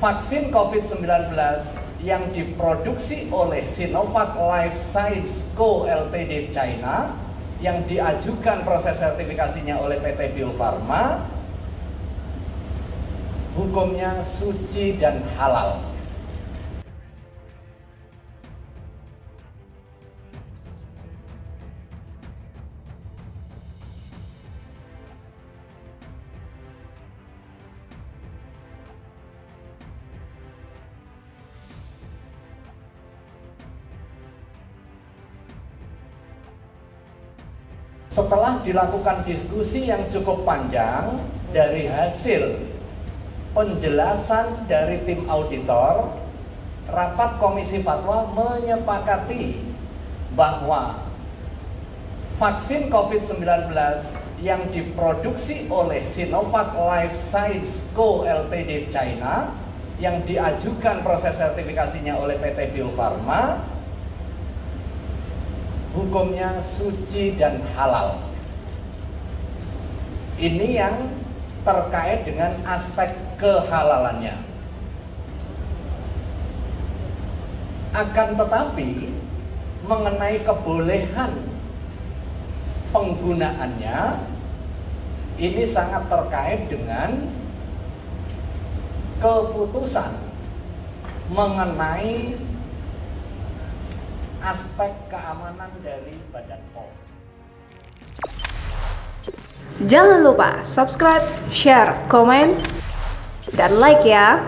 vaksin COVID-19 yang diproduksi oleh Sinovac Life Sciences Co. Ltd. China yang diajukan proses sertifikasinya oleh PT Bio Farma, hukumnya suci dan halal. Setelah dilakukan diskusi yang cukup panjang dari hasil penjelasan dari tim auditor, rapat komisi fatwa menyepakati bahwa vaksin COVID-19 yang diproduksi oleh Sinovac Life Sciences Co. Ltd. China yang diajukan proses sertifikasinya oleh PT Bio Farma, hukumnya suci dan halal. Ini yang terkait dengan aspek kehalalannya. Akan tetapi mengenai kebolehan penggunaannya, ini sangat terkait dengan keputusan mengenai aspek keamanan dari Badan POM. Jangan lupa subscribe, share, komen, dan like ya.